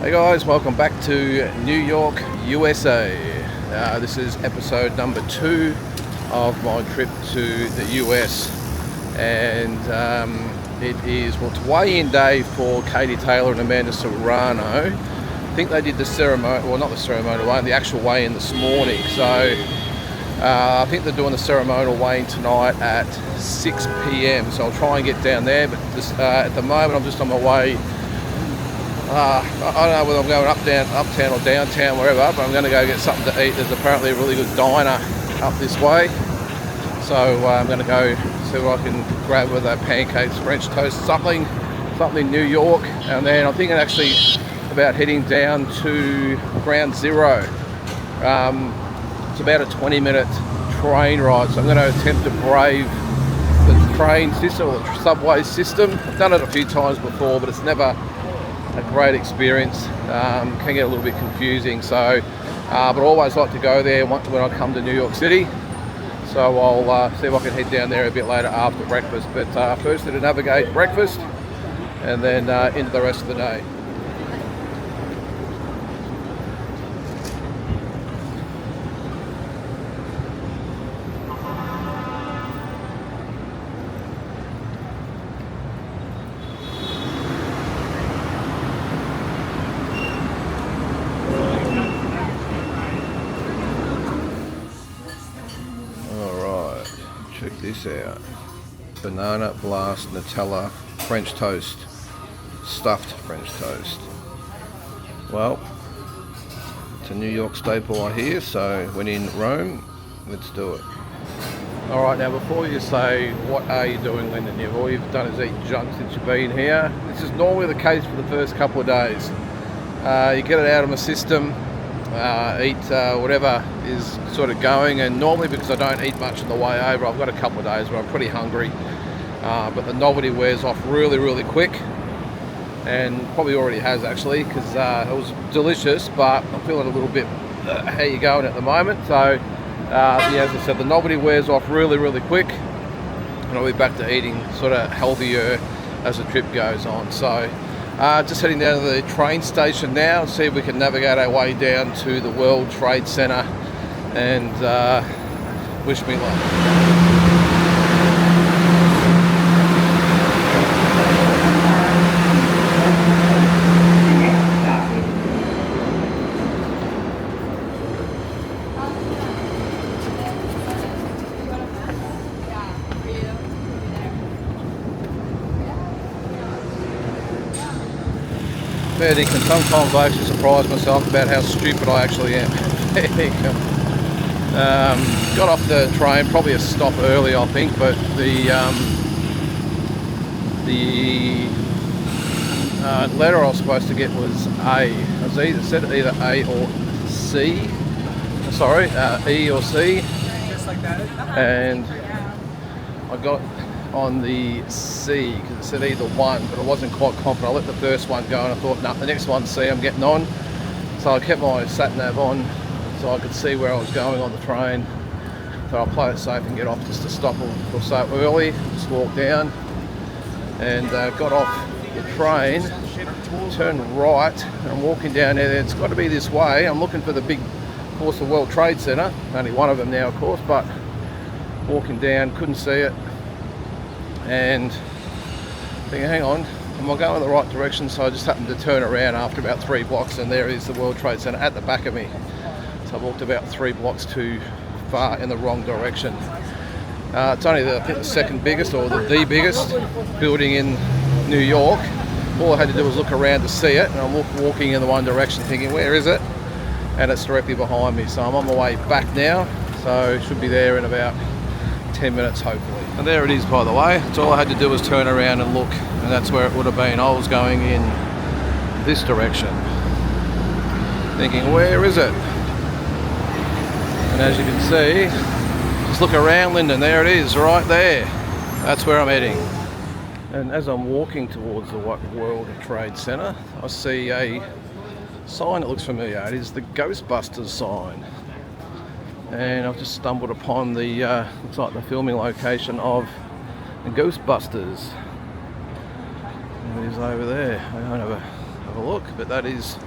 Hey guys, welcome back to New York, USA. This is episode number 2 of my trip to the US, and it's weigh-in day for Katie Taylor and Amanda Serrano. I think they did the ceremony, well, not the ceremonial weigh-in, the actual weigh-in this morning. So I think they're doing the ceremonial weigh-in tonight at 6 p.m. So I'll try and get down there, but at the moment I'm just on my way. I don't know whether I'm going uptown or downtown, wherever, but I'm going to go get something to eat. There's apparently a really good diner up this way, so I'm going to go see what I can grab, with pancakes, French toast, something New York, and then I'm thinking actually about heading down to Ground Zero. It's about a 20-minute train ride, so I'm going to attempt to brave the train system or the subway system. I've done it a few times before, but it's never a great experience. Can get a little bit confusing, so but I always like to go there when I come to New York City, so I'll see if I can head down there a bit later after breakfast, but firstly to navigate breakfast and then into the rest of the day. Check this out. Banana blast Nutella French toast. Stuffed French toast. Well, it's a New York staple I hear, so when in Rome, let's do it. Alright, now before you say, what are you doing, Lyndon? All you've done is eat junk since you've been here. This is normally the case for the first couple of days. You get it out of my system, eat whatever is sort of going, and normally because I don't eat much on the way over, I've got a couple of days where I'm pretty hungry, but the novelty wears off really quick, and probably already has actually, because it was delicious, but I'm feeling a little bit how you going at the moment. So yeah, as I said, the novelty wears off really quick, and I'll be back to eating sort of healthier as the trip goes on. So just heading down to the train station now and see if we can navigate our way down to the World Trade Center, and wish me luck. And sometimes I actually surprise myself about how stupid I actually am. Got off the train, probably a stop early I think, but the letter I was supposed to get was A. It was said either A or C. Sorry, E or C. Just like that. And I got on the C because it said either one, but I wasn't quite confident. I let the first one go and I thought, nah, the next one's C, I'm getting on. So I kept my sat nav on so I could see where I was going on the train. So I'll play it safe and get off just to stop or so early. Just walk down and got off the train, turned right, and I'm walking down there. It's got to be this way. I'm looking for the big, of course, the World Trade Center. Only one of them now, of course, but walking down, couldn't see it. And thinking, hang on, am I going in the right direction? So I just happened to turn around after about 3 blocks, and there is the World Trade Center at the back of me. So I walked about 3 blocks too far in the wrong direction. It's only I think the second biggest or the biggest building in New York. All I had to do was look around to see it, and I'm walking in the one direction thinking, where is it? And it's directly behind me. So I'm on my way back now, so should be there in about 10 minutes hopefully. And there it is, by the way. So all I had to do was turn around and look, and that's where it would have been. I was going in this direction, thinking, where is it? And as you can see, just look around, Lyndon, there it is, right there. That's where I'm heading. And as I'm walking towards the World Trade Center, I see a sign that looks familiar. It is the Ghostbusters sign. And I've just stumbled upon the looks like the filming location of the Ghostbusters. It is over there. I won't have a look, but that is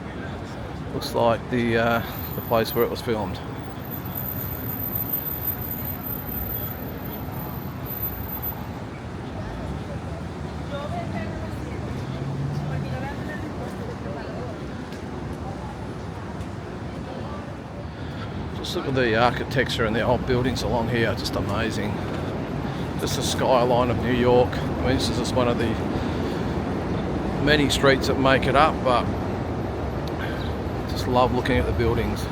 Looks like the place where it was filmed. Just look at the architecture and the old buildings along here, just amazing. Just the skyline of New York. I mean, this is just one of the many streets that make it up, but just love looking at the buildings.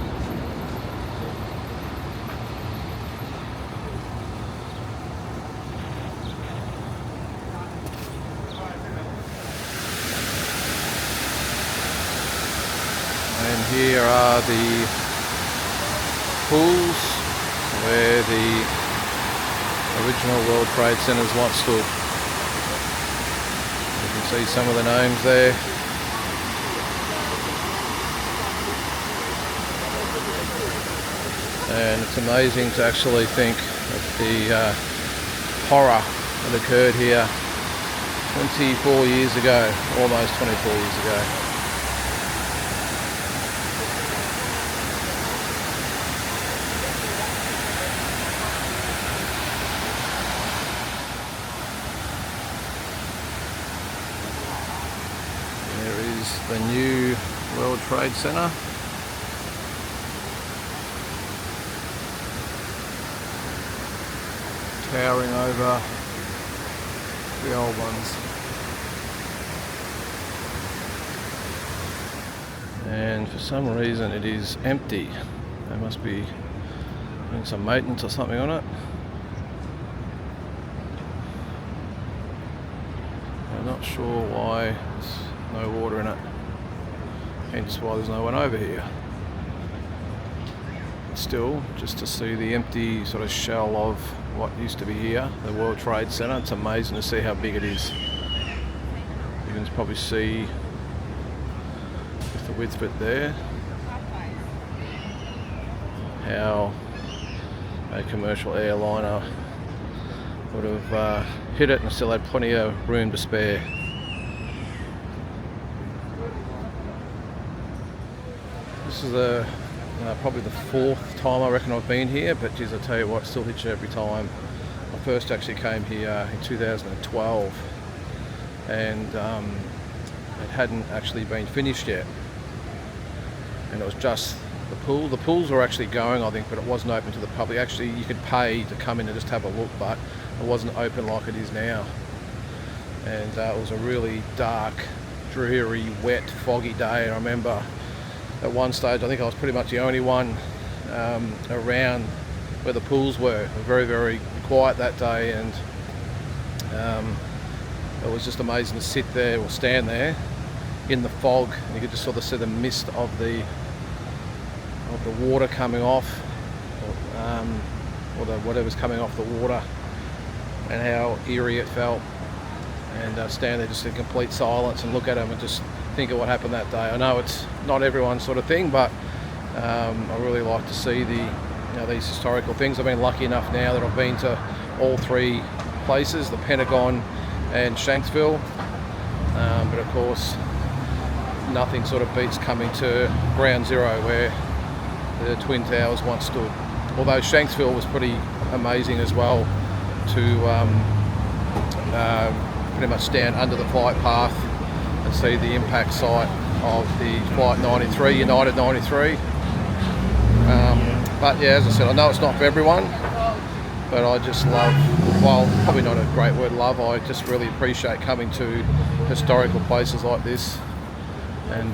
And here are the pools where the original World Trade Centers once stood. You can see some of the names there. And it's amazing to actually think of the horror that occurred here 24 years ago, almost 24 years ago. The new World Trade Center. Towering over the old ones. And for some reason it is empty. They must be doing some maintenance or something on it. I'm not sure why there's no water in it. Hence why there's no one over here. Still, just to see the empty sort of shell of what used to be here, the World Trade Center. It's amazing to see how big it is. You can probably see with the width of it there how a commercial airliner would have hit it and still had plenty of room to spare. This is probably the fourth time I reckon I've been here, but geez, I tell you what, it still hits you every time. I first actually came here in 2012 and it hadn't actually been finished yet, and it was just the pool. The pools were actually going, I think, but it wasn't open to the public. Actually, you could pay to come in and just have a look, but it wasn't open like it is now. And it was a really dark, dreary, wet, foggy day. And I remember at one stage, I think I was pretty much the only one around where the pools were. It was very, very quiet that day, and it was just amazing to sit there or stand there in the fog, and you could just sort of see the mist of the water coming off, or whatever's coming off the water, and how eerie it felt. And stand there just in complete silence and look at them and just think of what happened that day. I know it's not everyone's sort of thing, but I really like to see these historical things. I've been lucky enough now that I've been to all three places, the Pentagon and Shanksville, but of course nothing sort of beats coming to Ground Zero where the Twin Towers once stood. Although Shanksville was pretty amazing as well to pretty much stand under the flight path and see the impact site of the Flight 93, United 93. But yeah, as I said, I know it's not for everyone, but I just love, well, probably not a great word, love, I just really appreciate coming to historical places like this and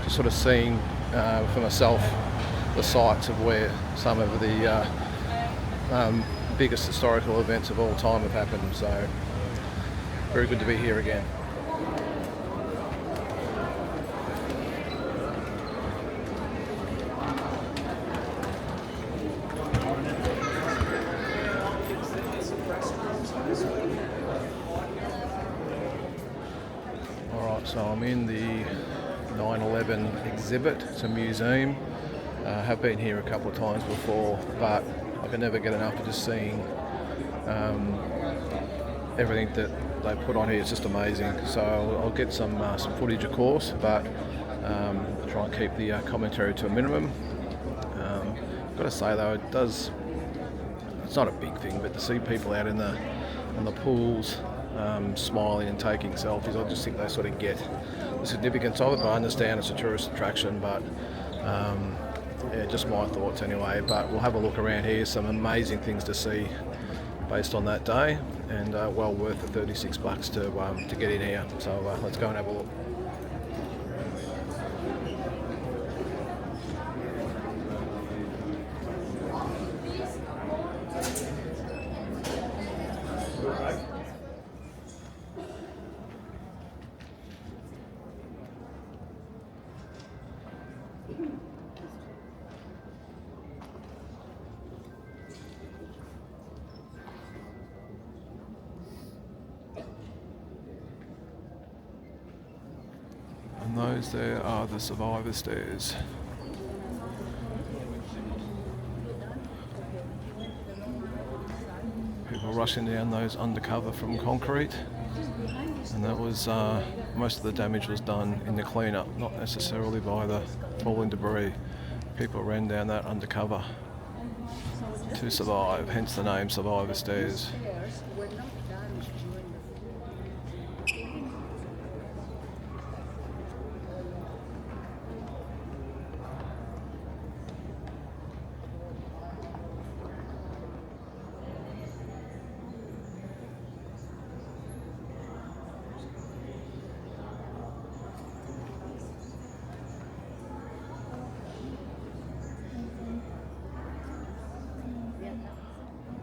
just sort of seeing for myself the sites of where some of the biggest historical events of all time have happened. So very good to be here again. Alright, so I'm in the 9/11 exhibit. It's a museum. I have been here a couple of times before, but I can never get enough of just seeing everything that they put on here. It's just amazing. So I'll get some footage, of course, but Try and keep the commentary to a minimum. Got to say though, it's not a big thing, but to see people out in the pools smiling and taking selfies, I just think they sort of get the significance of it. I understand it's a tourist attraction, but yeah, just my thoughts anyway. But we'll have a look around here. Some amazing things to see based on that day, and well worth the $36 to get in here. So let's go and have a look. And those there are the survivor stairs. People rushing down those undercover from concrete, and that was most of the damage was done in the cleanup, not necessarily by the falling debris. People ran down that undercover to survive, hence the name Survivor Stairs.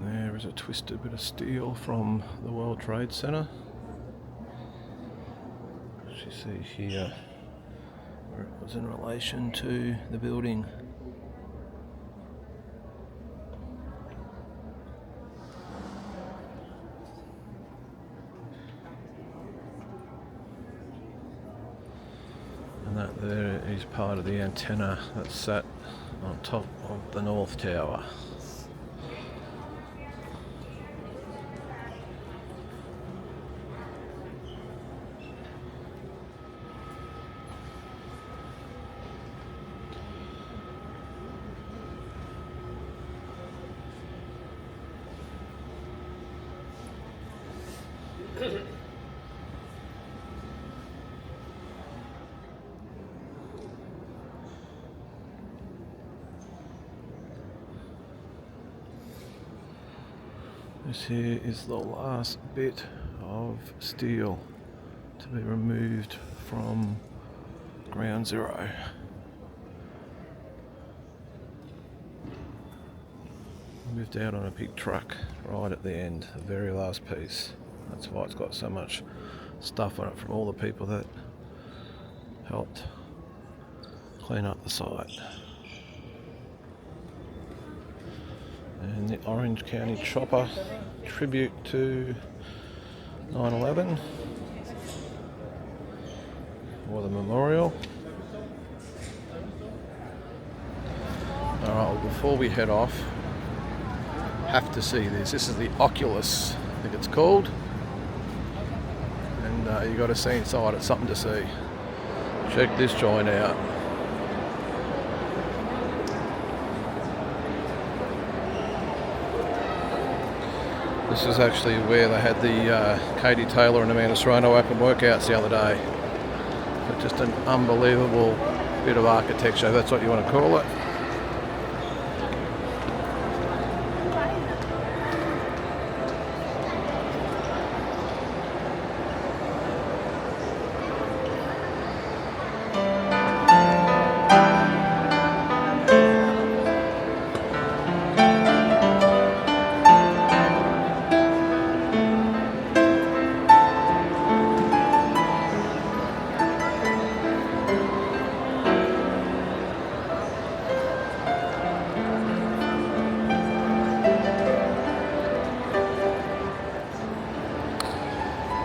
There is a twisted bit of steel from the World Trade Center. As you see here, where it was in relation to the building. And that there is part of the antenna that sat on top of the North Tower. This here is the last bit of steel to be removed from Ground Zero. Moved out on a big truck right at the end, the very last piece. That's why it's got so much stuff on it from all the people that helped clean up the site. And the Orange County Chopper tribute to 9/11 or the memorial. Alright, well, before we head off, have to see this. This is the Oculus, I think it's called. And you got to see inside, it's something to see. Check this joint out. This is actually where they had the Katie Taylor and Amanda Serrano open workouts the other day. But just an unbelievable bit of architecture, that's what you want to call it.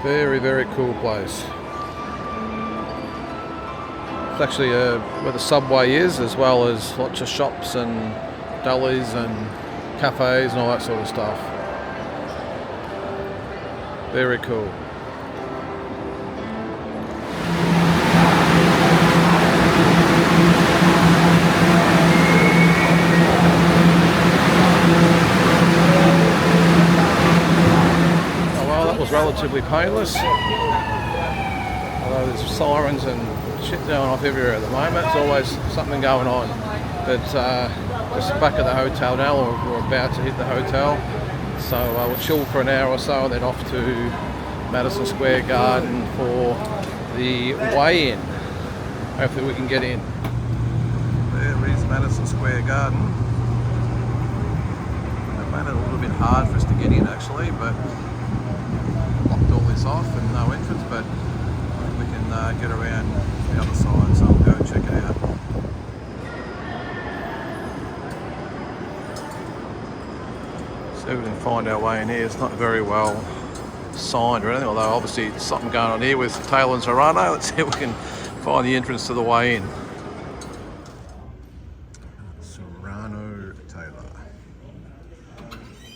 Very, very cool place. It's actually where the subway is, as well as lots of shops and delis and cafes and all that sort of stuff. Very cool. relatively painless. Although there's sirens and shit going off everywhere at the moment, there's always something going on. But just back at the hotel now, we're about to hit the hotel. So we'll chill for an hour or so and then off to Madison Square Garden for the weigh-in. Hopefully we can get in. There is Madison Square Garden. It made it a little bit hard for us to get in actually, but blocked all this off and no entrance, but we can get around the other side, so we'll go and check it out. See if we can find our way in here. It's not very well signed or anything, although obviously there's something going on here with Taylor and Serrano. Let's see if we can find the entrance to the way in. Serrano Taylor.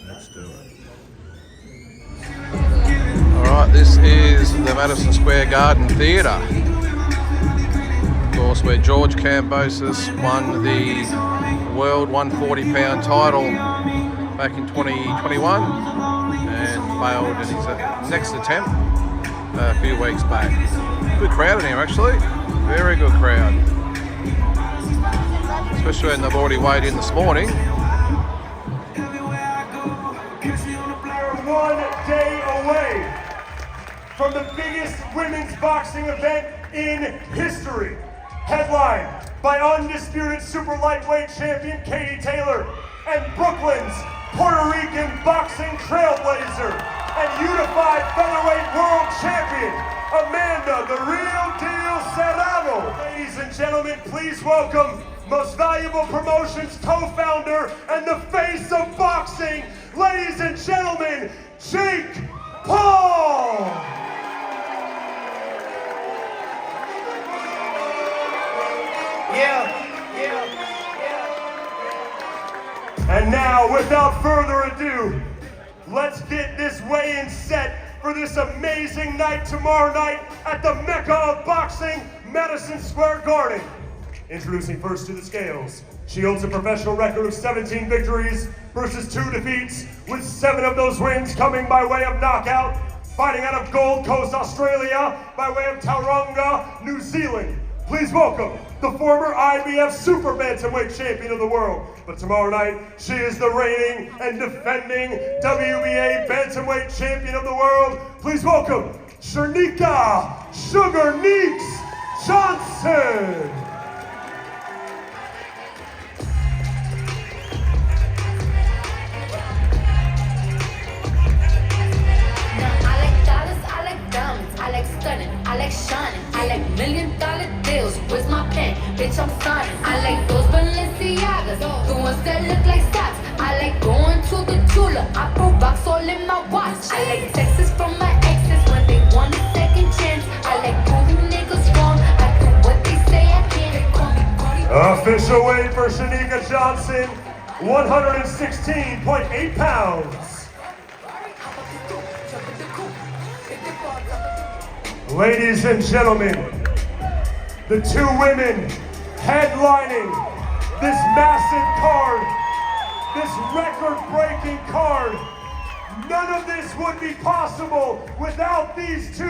Let's do it. Alright, this is the Madison Square Garden Theatre. Of course, where George Kambosos won the World 140-pound title back in 2021 and failed in his next attempt a few weeks back. Good crowd in here actually, very good crowd. Especially when they've already weighed in this morning. We're 1 day away from the biggest women's boxing event in history. Headlined by undisputed super lightweight champion Katie Taylor and Brooklyn's Puerto Rican boxing trailblazer and unified featherweight world champion Amanda the Real Deal Serrano. Ladies and gentlemen, please welcome Most Valuable Promotions co-founder and the face of boxing, ladies and gentlemen, Jake Paul. And now, without further ado, let's get this weigh-in set for this amazing night tomorrow night at the Mecca of Boxing, Madison Square Garden. Introducing first to the scales, she holds a professional record of 17 victories versus 2 defeats, with 7 of those wins coming by way of knockout. Fighting out of Gold Coast, Australia, by way of Tauranga, New Zealand. Please welcome the former IBF Super Bantamweight Champion of the world. But tomorrow night, she is the reigning and defending WBA Bantamweight Champion of the world. Please welcome Shernika Sugar Neeks Johnson. I like shining, I like $1 million deals. Where's my pen? Bitch, I'm signing. I like those Balenciagas, the ones that look like socks. I like going to the Tula, I put rocks all in my watch. I like texts from my exes when they want a second chance. I like proving niggas wrong, I do what they say I can't. They call me Cardi. Official weight for Shernika Johnson, 116.8 pounds. Ladies and gentlemen, the 2 women headlining this massive card, this record-breaking card. None of this would be possible without these 2.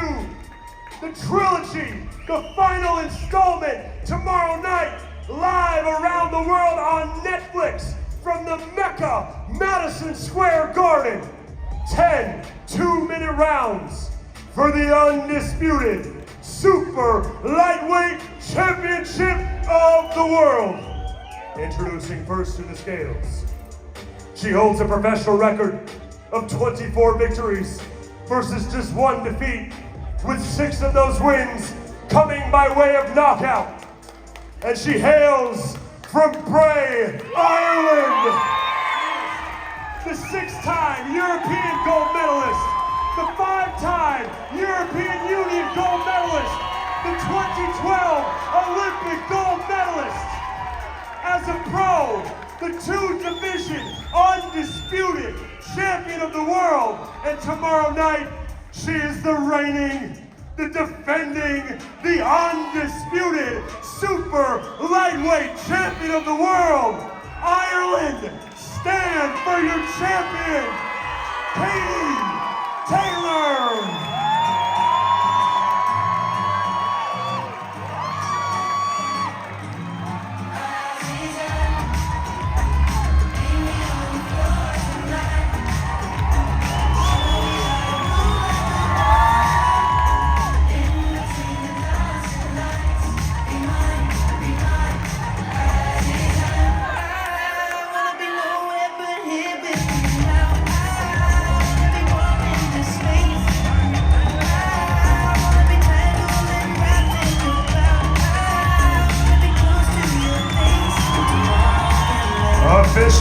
The trilogy, the final installment, tomorrow night, live around the world on Netflix from the Mecca, Madison Square Garden. 10 2-minute rounds for the undisputed Super Lightweight Championship of the world. Introducing first to the scales. She holds a professional record of 24 victories versus just 1 defeat, with 6 of those wins coming by way of knockout. And she hails from Bray, Ireland. The 6-time European gold medalist, the 5-time European Union gold medalist, the 2012 Olympic gold medalist. As a pro, the 2-division undisputed champion of the world. And tomorrow night, she is the reigning, the defending, the undisputed super lightweight champion of the world. Ireland, stand for your champion, Katie Taylor.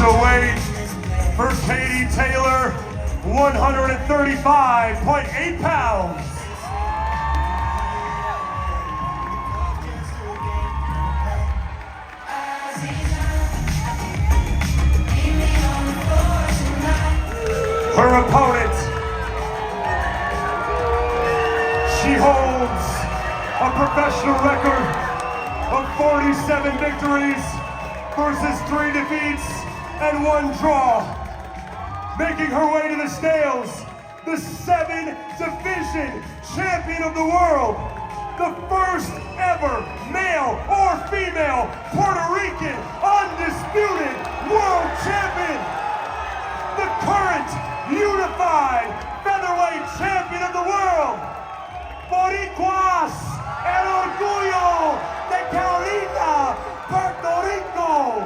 Official weight for Katie Taylor, 135.8 pounds. Her opponent, she holds a professional record of 47 victories versus 3 defeats and 1 draw. Making her way to the scales, the 7-division champion of the world, the first ever male or female Puerto Rican undisputed world champion, the current unified featherweight champion of the world, Boricuas, el orgullo de Carolina, Puerto Rico.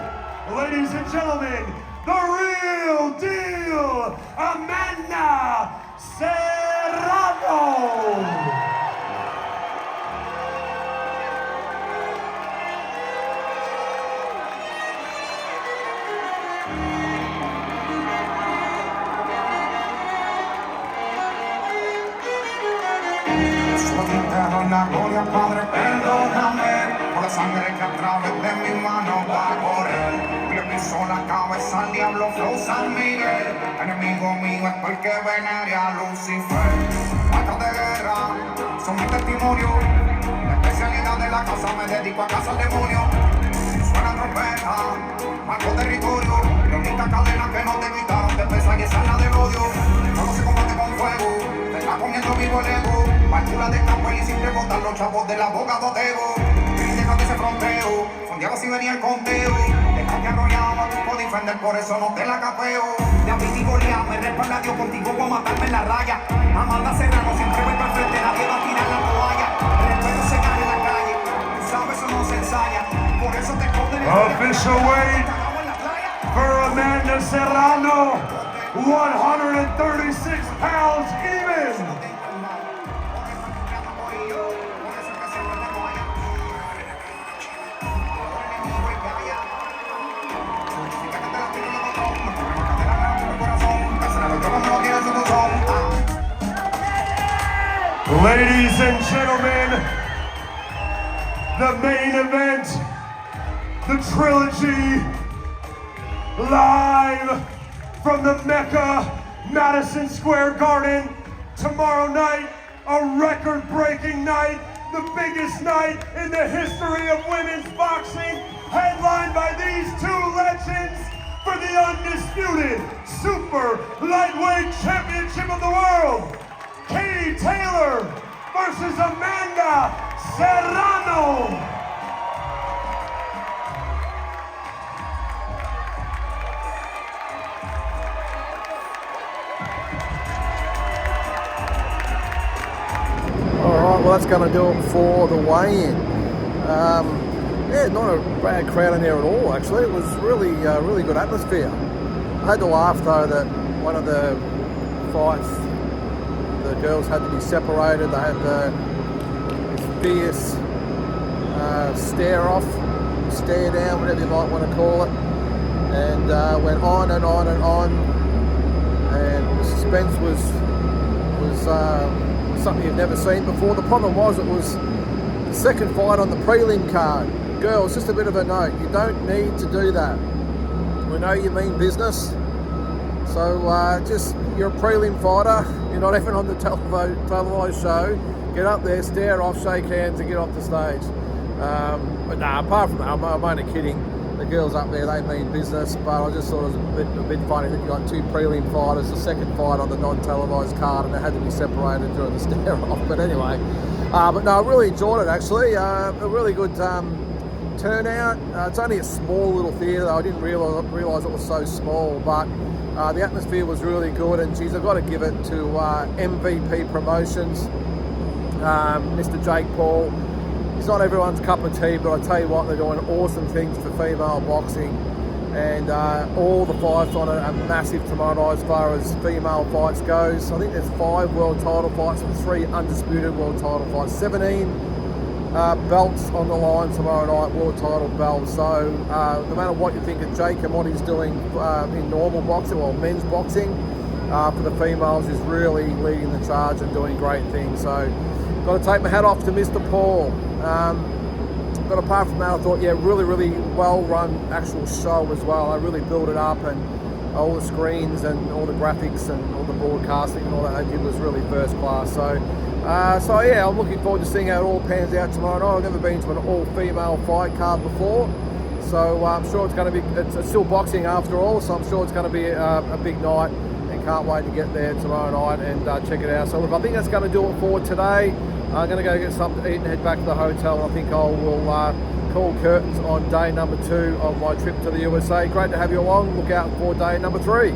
Ladies and gentlemen, the real deal, Amanda Serrano. La gloria, Padre, perdóname por la sangre que a través de mi mano va a correr. Le pisó la cabeza al diablo, Flow San Miguel. Enemigo mío es porque venerea a Lucifer. Actos de guerra son mi testimonio. La especialidad de la casa me dedico a cazar demonio. Suena trompeta, marco territorio. La única cadena que no te evitaron de pesar y esa es la del odio. Todo se combate con fuego, te está comiendo vivo el ego. Válvula de campo y siempre botan los chavos del abogado Tego. Y déjate ese fronteo, fondeaba si venía el conteo. Déjate arrollado, no te puedo defender, por eso no te la capeo. David y Goliat, me respalda Dios, contigo voy a matarme en la raya. Amanda Serrano, siempre voy para el frente, nadie va a tirar la toalla. El respeto se gana en la calle, tú sabes, eso no se ensaya. Por eso te esconden en Official weight for Amanda Serrano, 136 pounds even. Ladies and gentlemen, the main event, the trilogy, live from the Mecca, Madison Square Garden, tomorrow night, a record-breaking night, the biggest night in the history of women's boxing, headlined by these 2 legends for the undisputed Super Lightweight Championship of the World. Katie Taylor versus Amanda Serrano. Alright, well that's going to do it for the weigh-in. Yeah, not a bad crowd in there at all actually. It was really good atmosphere. I had to laugh though that one of the fights, the girls had to be separated. They had the fierce stare down, whatever you might want to call it, and went on and on and on. And the suspense was something you've never seen before. The problem was it was the second fight on the prelim card. Girls, just a bit of a note: you don't need to do that. We know you mean business. So just, you're a prelim fighter, you're not even on the televised show, get up there, stare off, shake hands and get off the stage. But nah, apart from that, I'm only kidding. The girls up there, they mean business, but I just thought it was a bit funny that you got 2 prelim fighters, the second fight on the non-televised card, and they had to be separated during the stare off. But anyway, but no, I really enjoyed it actually. A really good turnout. It's only a small little theatre though. I didn't realise it was so small, but the atmosphere was really good, and geez, I've got to give it to MVP Promotions, Mr. Jake Paul. He's not everyone's cup of tea, but I tell you what, they're doing awesome things for female boxing, and all the fights on it are massive tomorrow night as far as female fights goes. I think there's 5 world title fights and 3 undisputed world title fights, 17 belts on the line tomorrow night, world title belts. So no matter what you think of Jake and what he's doing in normal boxing or men's boxing, for the females is really leading the charge and doing great things. So got to take my hat off to Mr. Paul. But apart from that, I thought, yeah, really well run actual show as well. I really built it up, and all the screens and all the graphics and all the broadcasting and all that they did was really first class. So yeah, I'm looking forward to seeing how it all pans out tomorrow night. I've never been to an all-female fight card before, so I'm sure it's going to be, it's still boxing after all, so I'm sure it's going to be a big night, and can't wait to get there tomorrow night and check it out. So look, I think that's going to do it for today. I'm going to go get something to eat and head back to the hotel. I think I will call curtains on day number 2 of my trip to the USA. Great to have you along. Look out for day number 3.